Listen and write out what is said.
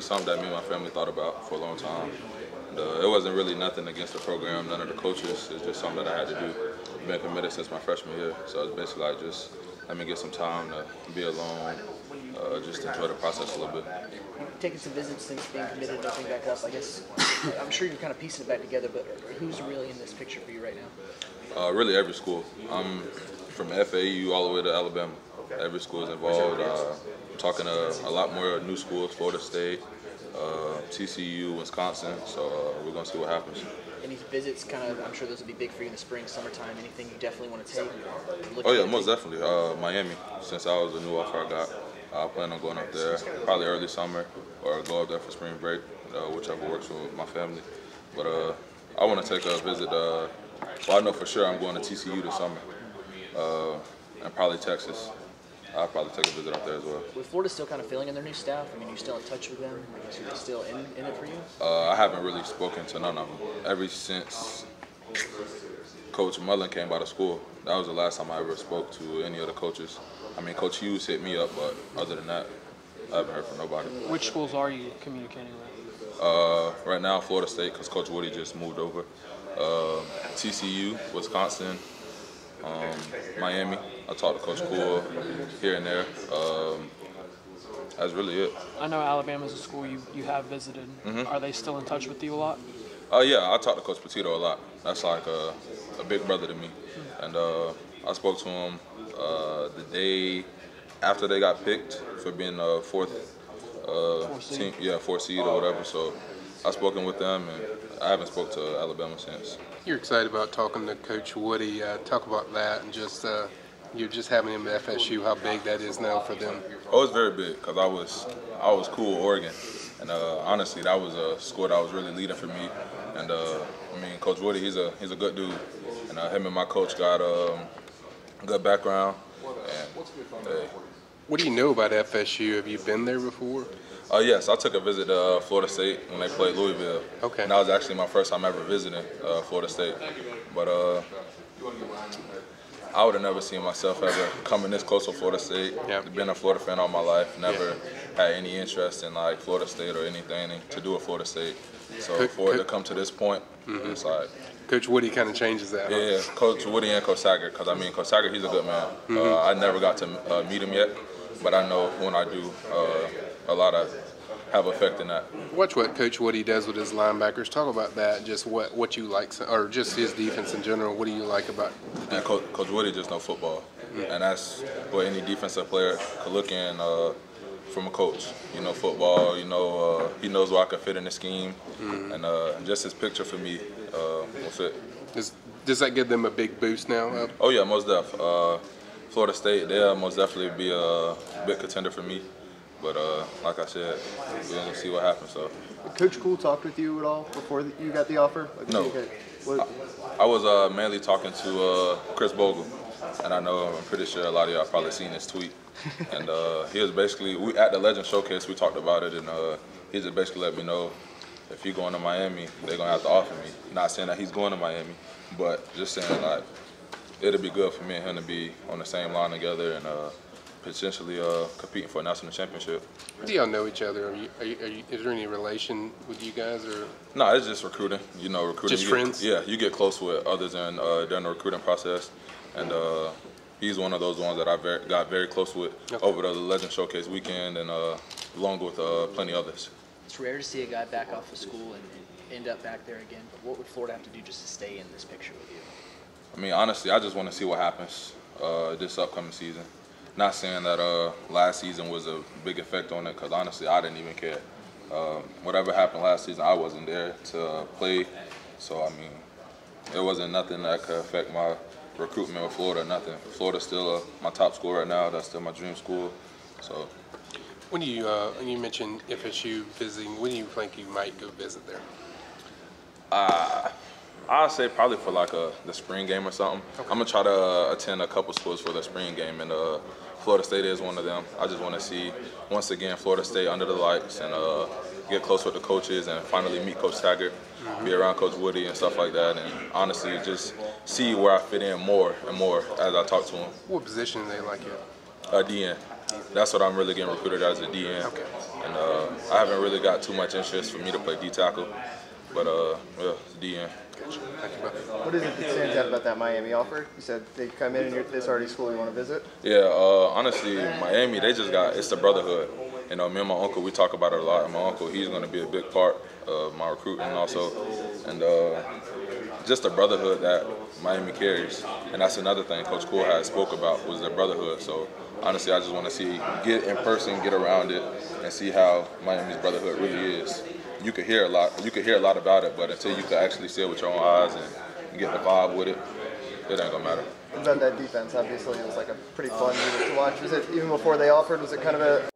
something that me and my family thought about for a long time. And, it wasn't really nothing against the program, none of the coaches. It's just something that I had to do. I've been committed since my freshman year, so it's basically like just let me get some time to be alone, just enjoy the process a little bit. You've taken some visits since being committed and opening back up. I guess I'm sure you're kind of piecing it back together, but who's really in this picture for you right now? Really every school. I'm from FAU all the way to Alabama. Every school is involved. I'm talking to a lot more new schools, Florida State, TCU, Wisconsin, so we're going to see what happens. And these visits, I'm sure those will be big for you in the spring, summertime. Anything you definitely want to take? Oh yeah, most definitely. Miami, since I was a new offer I got, I plan on going up there probably early summer or go up there for spring break, whichever works with my family. But I want to take a visit. Well, I know for sure I'm going to TCU this summer, and probably Texas. I'll probably take a visit up there as well. With Florida still kind of filling in their new staff, I mean, you're still in touch with them? Are they still in it for you? I haven't really spoken to none of them. Ever since Coach Mullen came by the school, that was the last time I ever spoke to any of the coaches. I mean, Coach Hughes hit me up, but other than that, I haven't heard from nobody. Which schools are you communicating with? Right now, Florida State, because Coach Woody just moved over. TCU, Wisconsin, Miami. I talked to Coach Cool here and there. That's really it. I know Alabama's a school you have visited. Are they still in touch with you a lot? Yeah, I talk to Coach Petito a lot. That's like a big brother to me. And I spoke to him the day after they got picked for being a fourth team, fourth seed or whatever. So I've spoken with them, and I haven't spoke to Alabama since. You're excited about talking to Coach Woody. Talk about that and just you're just having him at FSU. How big that is now for them? Oh, it's very big because I was cool with Oregon, and honestly, that was a school that was really leading for me. And I mean, Coach Woody, he's a good dude, and him and my coach got a good background. And what do you know about FSU? Have you been there before? Yes, I took a visit to Florida State when they played Louisville. Okay. And that was actually my first time ever visiting Florida State. But I would have never seen myself ever coming this close to Florida State. Yep. Been a Florida fan all my life. Never had any interest in like Florida State or anything to do with Florida State. So for it to come to this point, it's like. Coach Woody kind of changes that. Yeah, Coach Woody and Coach Sager. Because I mean, Coach Sager, he's a good man. I never got to meet him yet, but I know when I do, a lot of have effect in that. Watch what Coach Woody does with his linebackers. Talk about that. Just what you like, or just his defense in general. What do you like about? And Coach Woody just knows football, and that's what any defensive player could look in from a coach. You know football. You know he knows where I can fit in the scheme, and just his picture for me will fit. Does that give them a big boost now? Oh yeah, most def. Florida State, they'll most definitely be a big contender for me. But like I said, we're going to see what happens. So. Did Coach Cool talk with you at all before you got the offer? Like, no. I was mainly talking to Chris Bogle. And I'm pretty sure a lot of y'all probably seen his tweet. And he was basically, at the Legend Showcase, we talked about it. And he just basically let me know if he's going to Miami, they're going to have to offer me. Not saying that he's going to Miami, but just saying like it'll be good for me and him to be on the same line together and potentially competing for a national championship. Do y'all know each other? Is there any relation with you guys, or? No, it's just recruiting. You know, recruiting. Just friends? Yeah, you get close with others during the recruiting process, and he's one of those ones that I got very close with over the Legend Showcase weekend, and along with plenty others. It's rare to see a guy back off of school and end up back there again. But what would Florida have to do just to stay in this picture with you? I mean, honestly, I just want to see what happens this upcoming season. Not saying that last season was a big effect on it, because honestly, I didn't even care. Whatever happened last season, I wasn't there to play. So, I mean, it wasn't nothing that could affect my recruitment with Florida, nothing. Florida's still my top school right now. That's still my dream school. So. When you mentioned FSU visiting, when do you think you might go visit there? I'll say probably for like the spring game or something. Okay. I'm gonna try to attend a couple schools for the spring game, and Florida State is one of them. I just want to see, once again, Florida State under the lights and get close with the coaches and finally meet Coach Taggart, be around Coach Woody and stuff like that, and honestly just see where I fit in more and more as I talk to him. What position do they like you? DN. That's what I'm really getting recruited as, a DN. Okay. And I haven't really got too much interest for me to play D tackle, but yeah, it's D end. What is it that stands out about that Miami offer? You said they come in and this already school you want to visit? Yeah, honestly, Miami, it's the brotherhood. You know, me and my uncle, we talk about it a lot. And my uncle, he's going to be a big part of my recruiting also. And just the brotherhood that Miami carries. And that's another thing Coach Cool had spoke about was the brotherhood. So honestly, I just want to get in person, get around it, and see how Miami's brotherhood really is. You could hear a lot about it, but until you could actually see it with your own eyes and get the vibe with it, it ain't gonna matter. What about that defense? Obviously, it was like a pretty fun unit to watch. Was it even before they offered? Was it kind of a